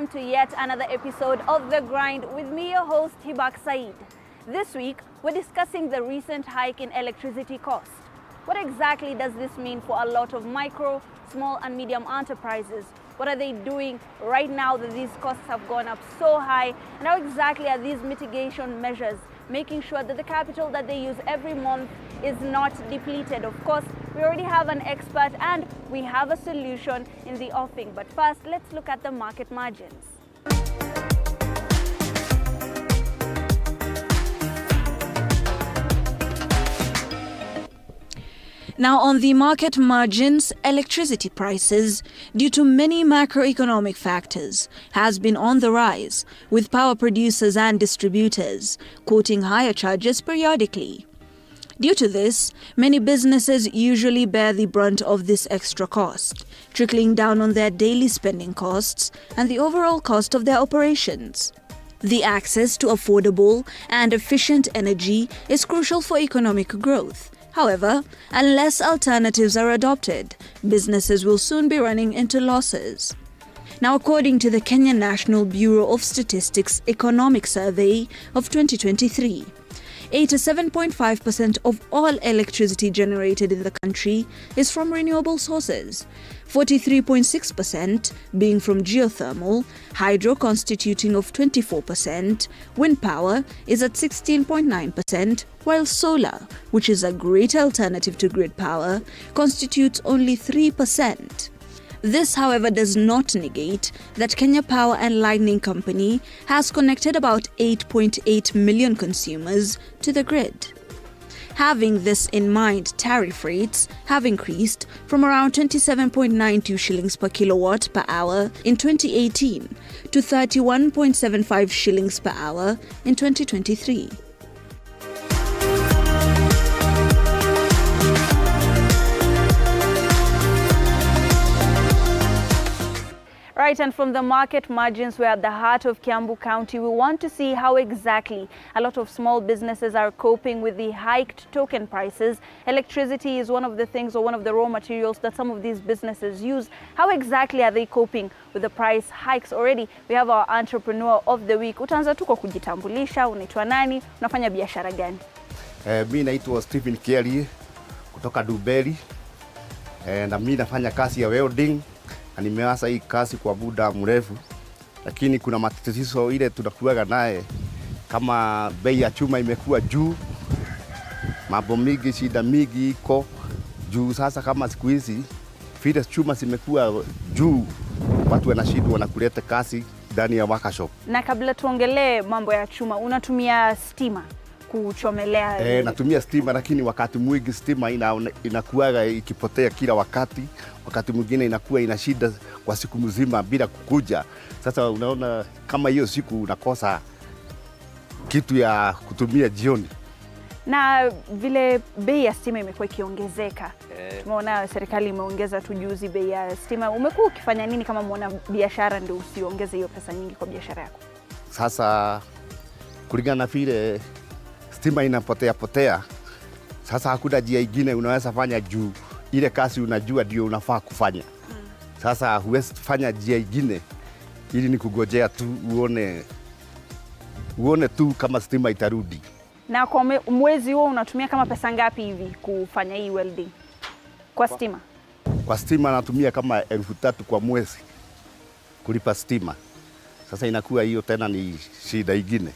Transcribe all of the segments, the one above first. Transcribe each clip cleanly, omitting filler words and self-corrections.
welcome to yet another episode of The Grind with me, your host, Hibak Said. This week, we're discussing the recent hike in electricity costs. What exactly does this mean for a lot of micro, small and medium enterprises? What are they doing right now that these costs have gone up so high? And how exactly are these mitigation measures making sure that the capital that they use every month is not depleted? Of course, we already have an expert and we have a solution in the offing. But first, let's look at the market margins. Now, on the market margins, electricity prices, due to many macroeconomic factors, has been on the rise, with power producers and distributors quoting higher charges periodically. Due to this, many businesses usually bear the brunt of this extra cost, trickling down on their daily spending costs and the overall cost of their operations. The access to affordable and efficient energy is crucial for economic growth. However, unless alternatives are adopted, businesses will soon be running into losses. Now, according to the Kenya National Bureau of Statistics Economic Survey of 2023, 87.5% of all electricity generated in the country is from renewable sources, 43.6% being from geothermal, hydro constituting of 24%, wind power is at 16.9%, while solar, which is a great alternative to grid power, constitutes only 3%. This, however, does not negate that Kenya Power and Lighting Company has connected about 8.8 million consumers to the grid. Having this in mind, tariff rates have increased from around 27.92 shillings per kilowatt per hour in 2018 to 31.75 shillings per hour in 2023. Right, and from the market margins, we're at the heart of Kiambu County. We want to see how exactly a lot of small businesses are coping with the hiked token prices. Electricity is one of the things or one of the raw materials that some of these businesses use. How exactly are they coping with the price hikes already? We have our entrepreneur of the week. Utaanza tu kwa kujitambulisha, unaitwa nani, unafanya biashara gani? Mimi naitwa Stephen Kelly kutoka Dubeli. Na mimi nafanya kazi ya welding. Nimeanza hii kazi kwa muda mrefu, lakini kuna matatizo ile tunakuaga naye, kama bei ya chuma imekuwa juu, mambo mingi, shida mingi iko juu. Sasa kama siku hizi vile chuma zimekuwa juu, watu wanashindwa na kuleta kazi ndani ya workshop. Na kabla tuongelee mambo ya chuma, unatumia stima kuchomelea? Natumia stima, lakini wakati mwingi stima inakuwa ikipotea kila wakati. Wakati mwingine inakuwa ina shida kwa siku mzima bila kukuja. Sasa unaona kama hiyo siku unakosa kitu ya kutumia jioni. Na vile bei ya stima imekuwa ikiongezeka, tumeona serikali imeongeza tu juzi bei ya stima. Umekuwa ukifanya nini kama mwana biashara ndio usiongeze hiyo pesa nyingi kwa biashara yako? Sasa kulingana na vile stima inapotea, sasa hakuna njia nyingine unaweza fanya juu ile kazi unajua ndio unafaa kufanya. Sasa huwezi fanya njia nyingine, ili ni kugojea tu uone tu kama stima itarudi. Na kwa mwezi huo unatumia kama pesa ngapi hivi kufanya hii welding kwa stima? Kwa stima natumia kama 3,000 kwa mwezi kulipa stima. Sasa inakuwa hiyo tena ni shida nyingine.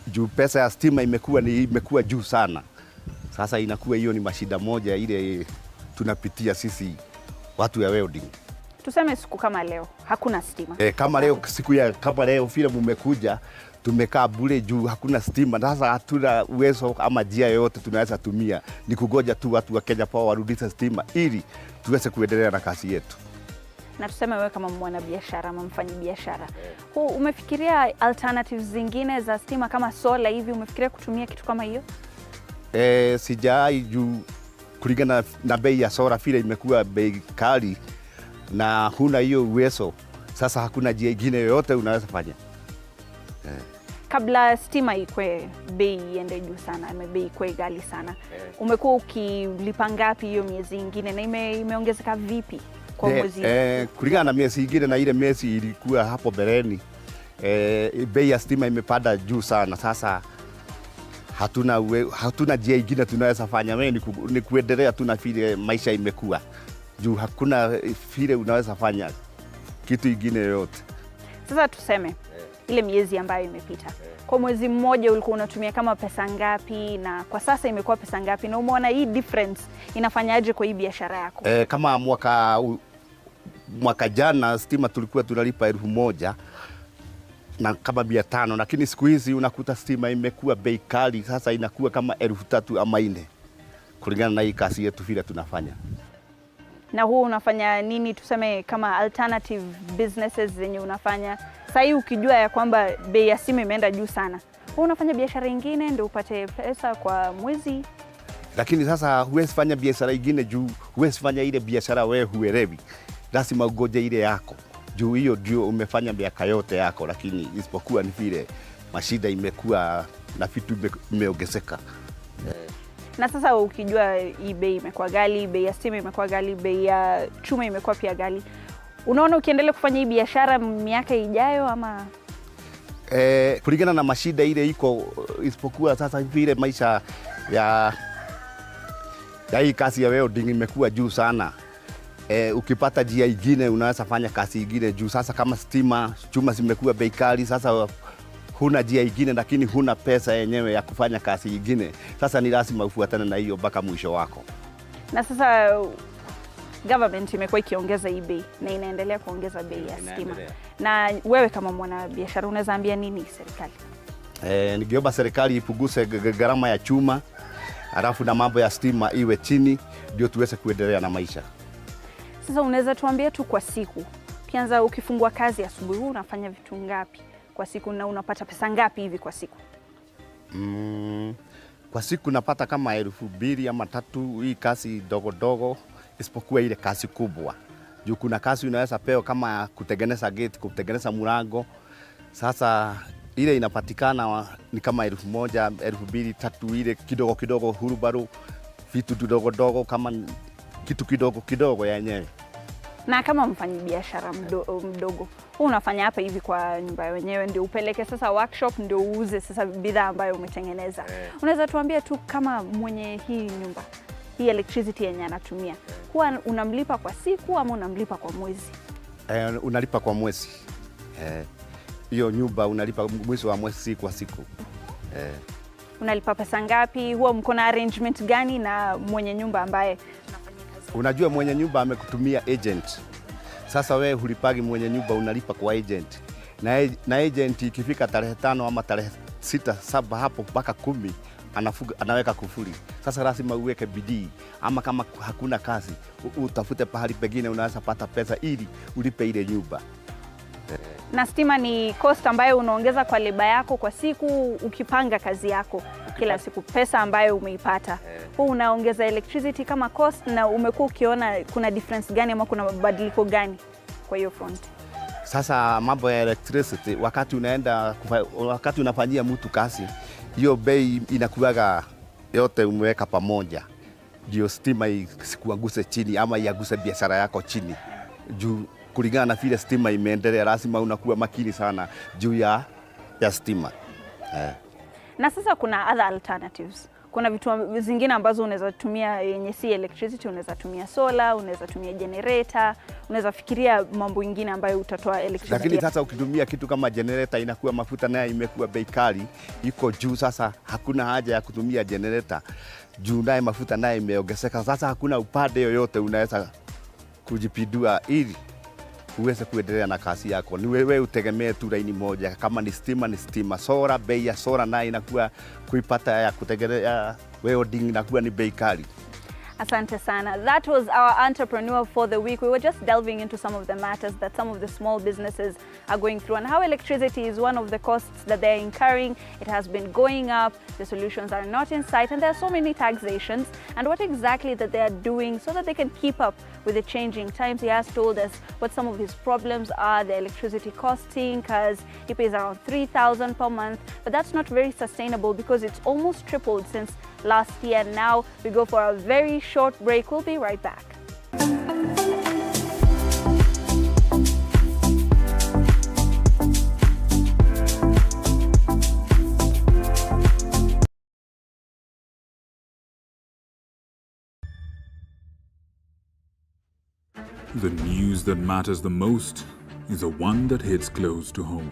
Juu pesa ya stima imekuwa juu sana. Sasa inakuwa hiyo ni mashida moja ile tunapitia sisi watu ya welding. Tuseme siku kama leo hakuna stima. Kama leo kama leo vile mmekuja, tumekaa bure juu hakuna stima. Sasa hatuna uwezo ama njia yoyote tunaweza tumia, ni kugoja tu watu wa Kenya Power warudishe stima ili tuweze kuendelea na kazi yetu. Na tuseme wewe kama mwana biashara ama mfanyi biashara, umefikiria alternatives zingine za stima kama solar hivi? Umefikiria kutumia kitu kama hiyo? Sijai juu kulingana na bei ya solar vile imekuwa bei kali na huna hiyo uwezo. Sasa hakuna njia nyingine yoyote unaweza fanya. Kabla stima ikwe bei iende juu sana, bei ikwe ghali sana, umekuwa ukilipa ngapi hiyo miezi ingine na imeongezeka vipi? kwa mwezi? Kulingana na miezi ingine na ile miezi ilikuwa hapo mbeleni, bei ya stima imepanda juu sana. Sasa hatuna njia ingine tunaweza fanya, wewe ni kuendelea tu na vile maisha imekuwa juu, hakuna vile unaweza fanya kitu ingine yote. Sasa tuseme ile miezi ambayo imepita, kwa mwezi mmoja ulikuwa unatumia kama pesa ngapi, na kwa sasa imekuwa pesa ngapi, na umeona hii difference inafanyaje kwa hii biashara yako? Kama mwaka jana stima tulikuwa tunalipa 1,000 na kama 500, lakini siku hizi unakuta stima imekuwa bei kali, sasa inakuwa kama 3,000 ama 4, kulingana na hii kazi yetu vile tunafanya. Na huu unafanya nini, tuseme kama alternative businesses zenye unafanya sasa hivi, ukijua ya kwamba bei ya simu imeenda juu sana, huu unafanya biashara nyingine ndio upate pesa kwa mwezi? Lakini sasa huwezi fanya biashara nyingine juu huwezi fanya ile biashara wewe huelewi, lazima ugoje ile yako juu hiyo ndio umefanya miaka yote yako, lakini isipokuwa ni vile mashida imekuwa na vitu imeongezeka. Na sasa ukijua hii bei imekuwa ghali, bei ya stima imekuwa ghali, bei ya chuma imekuwa pia ghali, unaona ukiendelea kufanya hii biashara miaka ijayo ama? Kulingana na mashida ile iko, isipokuwa sasa vile maisha ya hii kazi ya welding imekuwa juu sana. Ukipata njia ingine unaweza fanya kazi ingine juu. Sasa kama stima, chuma zimekuwa bei kali, sasa huna njia ingine, lakini huna pesa yenyewe ya kufanya kazi ingine. Sasa ni lazima ufuatane na hiyo mpaka mwisho wako. Na sasa government imekuwa ikiongeza hii bei na inaendelea kuongeza bei ya stima. Na wewe kama mwanabiashara unaweza ambia nini serikali? Ningeomba serikali ipunguze gharama ya chuma, alafu na mambo ya stima iwe chini, ndio tuweze kuendelea na maisha. Sasa unaweza tuambia tu kwa siku, ukianza ukifungua kazi asubuhi, unafanya vitu ngapi kwa siku na unapata pesa ngapi hivi kwa siku? Kwa siku napata kama 2,000 ama 3,000, hii kazi dogo dogo, isipokuwa ile kazi kubwa. Juu kuna kazi unaweza peo kama kutengeneza gate, kutengeneza mlango. Sasa ile inapatikana ni kama 1,000, 2,000, 3,000, ile kidogo kidogo, hurubaru, vitu kidogo dogo, kama kitu kidogo kidogo yenyewe. Na kama mfanyi biashara mdogo, unafanya hapa hivi kwa nyumba wenyewe, ndio upeleke sasa workshop, ndio uuze sasa bidhaa ambayo umetengeneza. Unaweza tuambia tu kama mwenye hii nyumba, hii electricity yenye anatumia, huwa unamlipa kwa siku ama unamlipa kwa mwezi? Unalipa kwa mwezi. Hiyo nyumba unalipa mwezi wa mwezi, si kwa siku. Unalipa pesa ngapi? Huwa mko na arrangement gani na mwenye nyumba ambaye unafanya kazi? Unajua mwenye nyumba amekutumia agent. Sasa wewe hulipagi mwenye nyumba, unalipa kwa agent. Na agent ikifika tarehe 5 ama tarehe 6, 7 hapo mpaka 10 anaweka kufuli. Sasa lazima uweke bidii, ama kama hakuna kazi utafute pahali pengine unaweza pata pesa ili ulipe ile nyumba. Na stima ni cost ambayo unaongeza kwa leba yako kwa siku, ukipanga kazi yako kila siku, pesa ambayo umeipata. Huu unaongeza electricity kama cost, na umekuwa ukiona kuna difference gani ama kuna mabadiliko gani kwa hiyo front? Sasa mambo ya electricity, wakati unafanyia mtu kazi, hiyo bei inakuwaga yote umeweka pamoja, ndio stima isikuanguse chini ama iaguse biashara yako chini. Juu kulingana na vile stima imeendelea, lazima unakuwa makini sana juu ya stima. Na sasa kuna other alternatives. Kuna vitu zingine ambazo unaweza tumia yenye si electricity, unaweza tumia solar, unaweza tumia generator, unaweza fikiria mambo mengine ambayo utatoa electricity. Lakini sasa ukitumia kitu kama generator inakuwa mafuta nayo imekuwa bei kali, iko juu. Sasa hakuna haja ya kutumia generator juu naye mafuta naye imeongezeka. Sasa hakuna upande yoyote unaweza kujipindua ili uweze kuendelea na kazi yako. Ni wewe utegemee tu laini moja. Kama ni stima, sola, bei ya sola nayo inakuwa kuipata ya kutegemea welding inakuwa ni bei kali. Asante sana. That was our entrepreneur for the week. We were just delving into some of the matters that some of the small businesses are going through and how electricity is one of the costs that they're incurring. It has been going up. The solutions are not in sight, and there are so many taxations, and what exactly that they are doing so that they can keep up with the changing times. He has told us what some of his problems are, the electricity costing, because he pays around 3,000 per month, but that's not very sustainable because it's almost tripled since last year. Now we go for a very short break. We'll be right back. The news that matters the most is the one that hits close to home.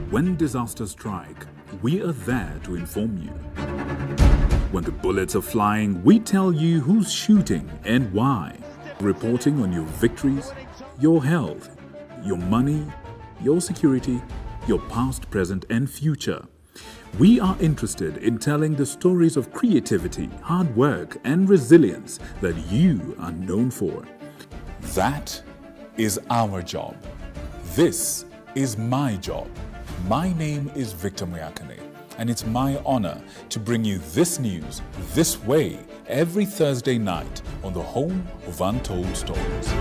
When disasters strike, we are there to inform you. When the bullets are flying, we tell you who's shooting and why. Reporting on your victories, your health, your money, your security, your past, present, and future. We are interested in telling the stories of creativity, hard work, and resilience that you are known for. That is our job. This is my job. My name is Victor Moyakane, and it's my honor to bring you this news this way every Thursday night on the Home of Untold Stories.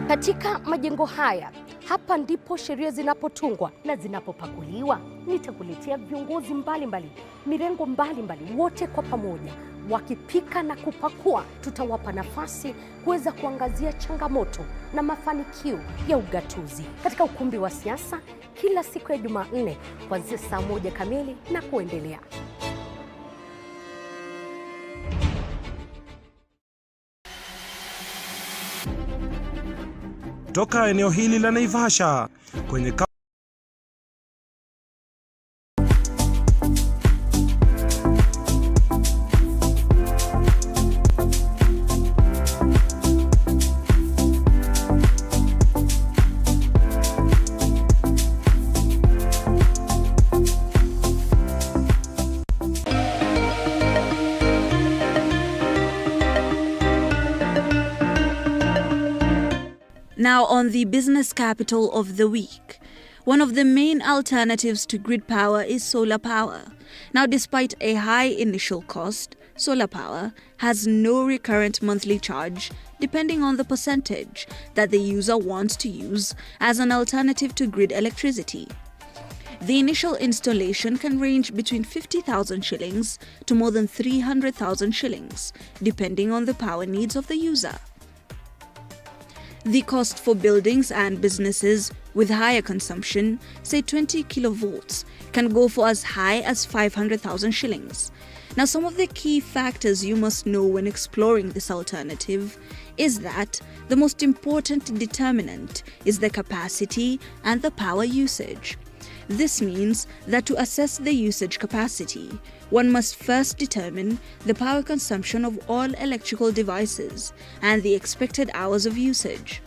Katika majengo haya, hapa ndipo sheria zinapotungwa na zinapopakuliwa. Nitakuletea viongozi mbalimbali, mirengo mbalimbali, wote kwa pamoja wakipika na kupakua. Tutawapa nafasi kuweza kuangazia changamoto na mafanikio ya ugatuzi katika ukumbi wa siasa kila siku ya Jumanne kuanzia saa 1 kamili na kuendelea. Toka eneo hili la Naivasha kwenye Now on the business capital of the week, one of the main alternatives to grid power is solar power. Now, despite a high initial cost, solar power has no recurrent monthly charge depending on the percentage that the user wants to use as an alternative to grid electricity. The initial installation can range between 50,000 shillings to more than 300,000 shillings, depending on the power needs of the user. The cost for buildings and businesses with higher consumption, say 20 kilovolts, can go for as high as 500,000 shillings. Now, some of the key factors you must know when exploring this alternative is that the most important determinant is the capacity and the power usage. This means that to assess the usage capacity, one must first determine the power consumption of all electrical devices and the expected hours of usage.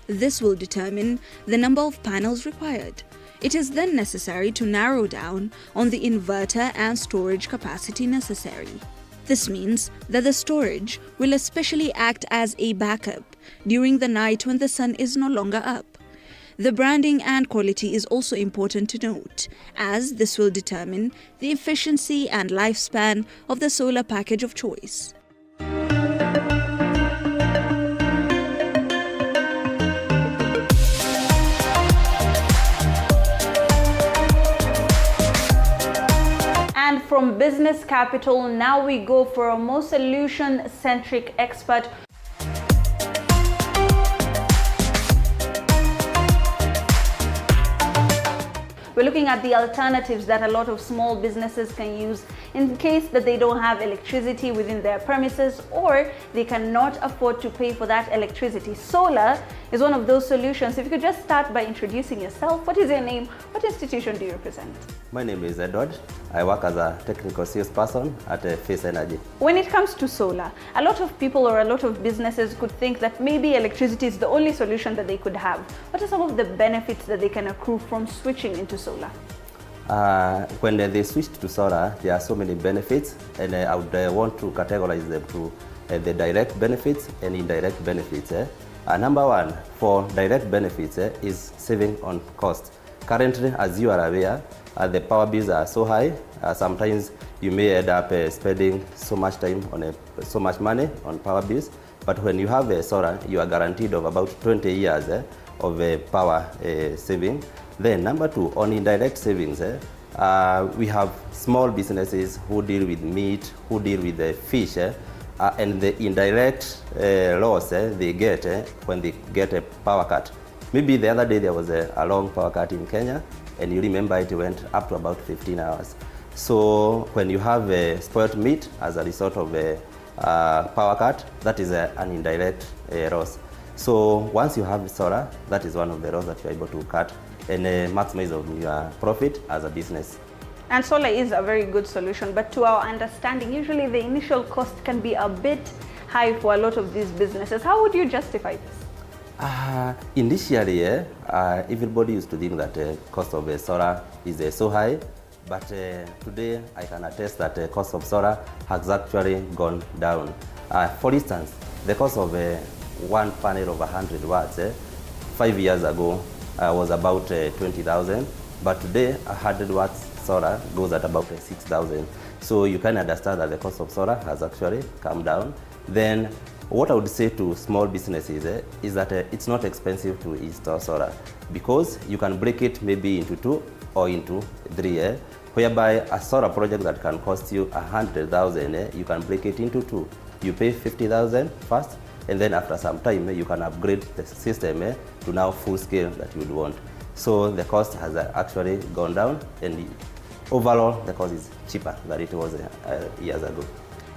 This will determine the number of panels required. It is then necessary to narrow down on the inverter and storage capacity necessary. This means that the storage will especially act as a backup during the night when the sun is no longer up. The branding and quality is also important to note, as this will determine the efficiency and lifespan of the solar package of choice. And from business capital, now we go for a more solution-centric expert. We're looking at the alternatives that a lot of small businesses can use in case that they don't have electricity within their premises or they cannot afford to pay for that electricity. Solar is one of those solutions. If you could just start by introducing yourself. What is your name? What institution do you represent? My name is Edward. I work as a technical salesperson at Face Energy. When it comes to solar, a lot of people or a lot of businesses could think that maybe electricity is the only solution that they could have. What are some of the benefits that they can accrue from switching into solar? When they switched to solar, there are so many benefits, and I would want to categorize them to the direct benefits and indirect benefits. Number one, for direct benefits is saving on cost. Currently, as you are aware, the power bills are so high. Sometimes you may end up spending so much time on so much money on power bills. But when you have solar, you are guaranteed of about 20 years of power saving. Then number two, on indirect savings, we have small businesses who deal with meat, who deal with fish, and the indirect loss they get when they get a power cut Maybe the other day there was a long power cut in Kenya, and you remember it went up to about 15 hours. So when you have a spoiled meat as a result of a power cut, that is an indirect loss. So once you have solar, that is one of the loss that you're able to cut and maximize on your profit as a business. And solar is a very good solution, but to our understanding, usually the initial cost can be a bit high for a lot of these businesses. How would you justify this? Initially, everybody used to think that the cost of solar is so high, but today I can attest that the cost of solar has actually gone down. For instance, the cost of one panel of 100 watts 5 years ago was about 20,000, but today 100 watts solar goes at about 6,000. So you can understand that the cost of solar has actually come down. Then what I would say to small businesses is that it's not expensive to install solar, because you can break it maybe into 2 or into 3, whereby a solar project that can cost you 100,000, you can break it into 2. You pay 50,000 first, and then after some time you can upgrade the system to now full scale that you would want. So the cost has actually gone down, and overall the cost is cheaper than it was years ago.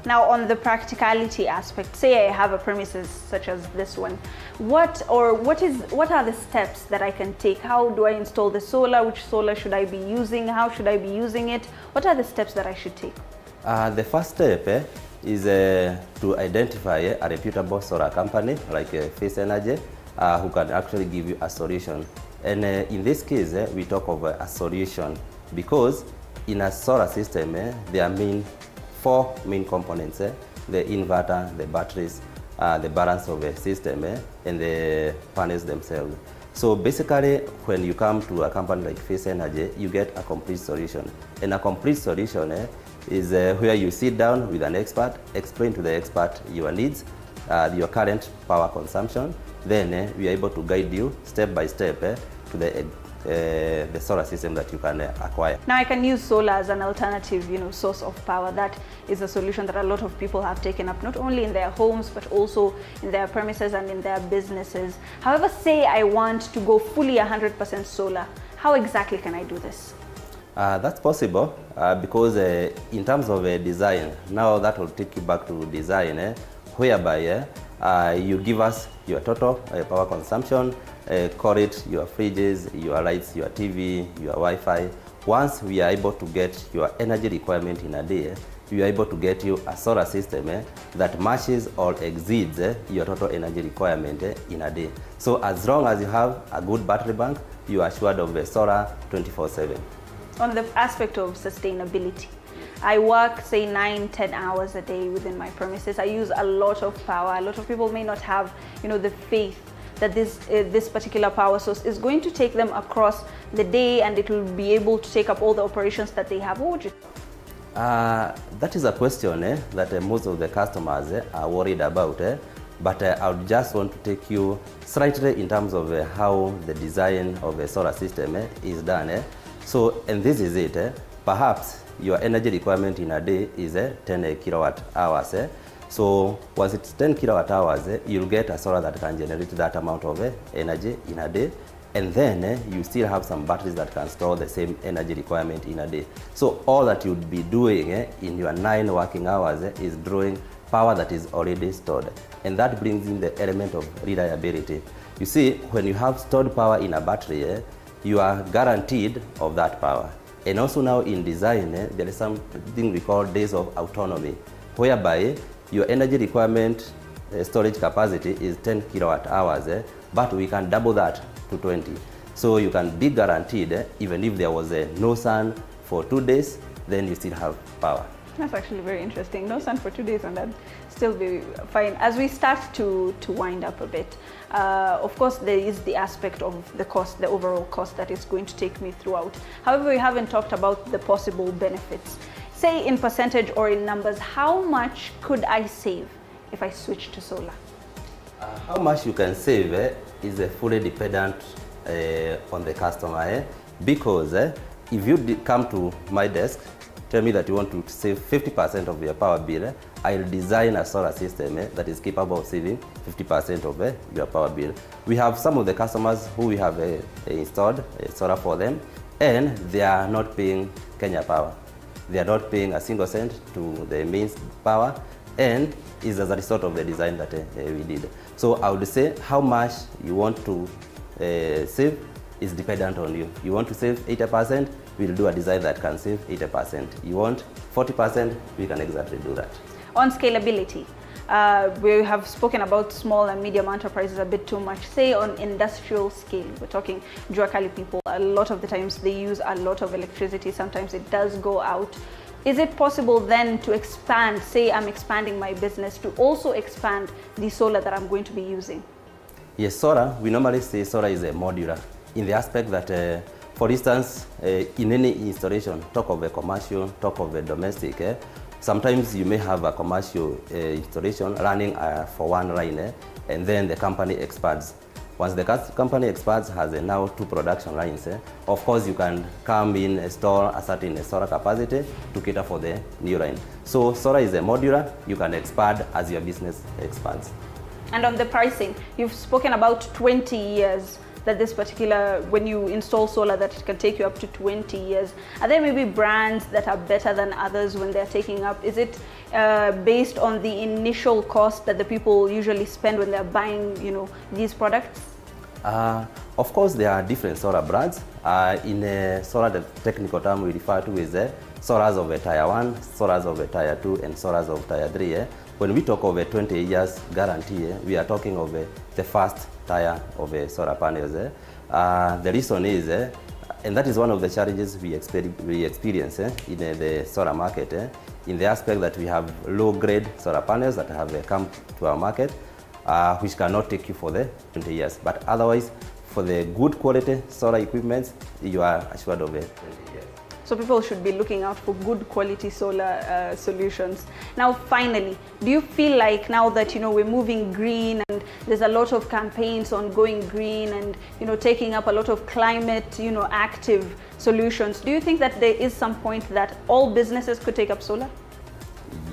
Now, on the practicality aspect, say I have a premises such as this one, what are the steps that I can take? How do I install the solar? Which solar should I be using? How should I be using it? What are the steps that I should take? The first step is to identify a reputable solar company like Face Energy, who can actually give you a solution. And in this case, we talk of a solution because in a solar system, there are 4 main components: the inverter, the batteries, the balance of the system, and the panels themselves. So basically, when you come to a company like Face Energy, you get a complete solution. And a complete solution is where you sit down with an expert, explain to the expert your needs, your current power consumption. Then we are able to guide you step by step to the solar system that you can acquire. Now I can use solar as an alternative, source of power. That is a solution that a lot of people have taken up, not only in their homes, but also in their premises and in their businesses. However, say I want to go fully 100% solar, how exactly can I do this? That's possible because in terms of design, now that will take you back to design, whereby you give us your total power consumption, call it your fridges, your lights, your TV, your Wi-Fi. Once we are able to get your energy requirement in a day, we are able to get you a solar system that matches or exceeds your total energy requirement in a day. So as long as you have a good battery bank, you are assured of the solar 24/7. On the aspect of sustainability, I work, say, 9-10 hours a day within my premises. I use a lot of power. A lot of people may not have, the faith that this particular power source is going to take them across the day and it will be able to take up all the operations that they have. What would you? That is a question that most of the customers are worried about. But I would just want to take you slightly in terms of how the design of a solar system is done. So, and this is it. Perhaps your energy requirement in a day is 10 kilowatt hours. So once it's 10 kilowatt hours, you'll get a solar that can generate that amount of energy in a day. And then you still have some batteries that can store the same energy requirement in a day. So all that you'd be doing in your 9 working hours is drawing power that is already stored. And that brings in the element of reliability. You see, when you have stored power in a battery, you are guaranteed of that power. And also now in design, there is something we call days of autonomy, whereby your energy requirement storage capacity is 10 kilowatt hours, but we can double that to 20. So you can be guaranteed, even if there was no sun for 2 days, then you still have power. That's actually very interesting. No sun for 2 days and that still be fine. As we start to wind up a bit, of course there is the aspect of the cost, the overall cost that is going to take me throughout. However, we haven't talked about the possible benefits. Say in percentage or in numbers, how much could I save if I switch to solar? How much you can save is fully dependent on the customer, because if you come to my desk tell me that you want to save 50% of your power bill, I'll design a solar system that is capable of saving 50% of your power bill. We have some of the customers who we have installed solar for them, and they are not paying Kenya Power. They are not paying a single cent to the main power, and is as a result of the design that we did. So I would say how much you want to save is dependent on you. You want to save 80%, we'll do a design that can save 80%. You want 40%, we can exactly do that. On scalability, we have spoken about small and medium enterprises a bit too much. Say on industrial scale, we're talking Jua Kali people, a lot of the times they use a lot of electricity, sometimes it does go out. Is it possible then to expand, say I'm expanding my business, to also expand the solar that I'm going to be using? Yes, solar, we normally say solar is a modular, in the aspect that, for instance, in any installation, talk of a commercial, talk of a domestic, sometimes you may have a commercial installation running for one line, and then the company expands. Once the company expands, has now 2 production lines, of course you can come in, install a certain solar capacity to cater for the new line. So solar is a modular, you can expand as your business expands. And on the pricing, you've spoken about 20 years, that this particular, when you install solar, that it can take you up to 20 years. Are there maybe brands that are better than others when they're taking up? Is it based on the initial cost that the people usually spend when they're buying, these products? Of course, there are different solar brands. In solar, the technical term we refer to is solars of a tier 1, solars of a tier 2, and solars of tier 3. When we talk of a 20 years guarantee, we are talking of the first tier of solar panels. The reason is, and that is one of the challenges we experience in the solar market, in the aspect that we have low-grade solar panels that have come to our market, which cannot take you for the 20 years. But otherwise, for the good quality solar equipment, you are assured of 20 years. So people should be looking out for good quality solar solutions. Now, finally, do you feel like now that we're moving green and there's a lot of campaigns on going green and taking up a lot of climate active solutions, do you think that there is some point that all businesses could take up solar?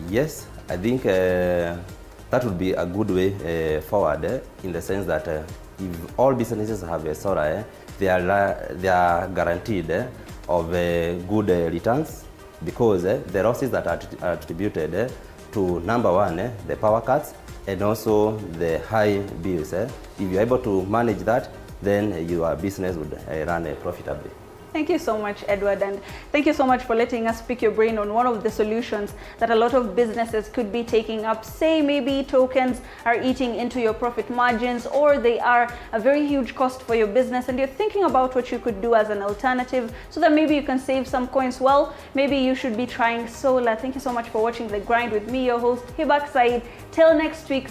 Yes, I think that would be a good way forward, in the sense that if all businesses have a solar, they are guaranteed of good returns, because the losses that are attributed to, number one, the power cuts, and also the high bills. If you're able to manage that, then your business would run profitably. Thank you so much, Edward, and thank you so much for letting us pick your brain on one of the solutions that a lot of businesses could be taking up. Say maybe tokens are eating into your profit margins, or they are a very huge cost for your business, and you're thinking about what you could do as an alternative so that maybe you can save some coins. Well, maybe you should be trying solar. Thank you so much for watching The Grind with me, your host, Hibak Said. Till next week.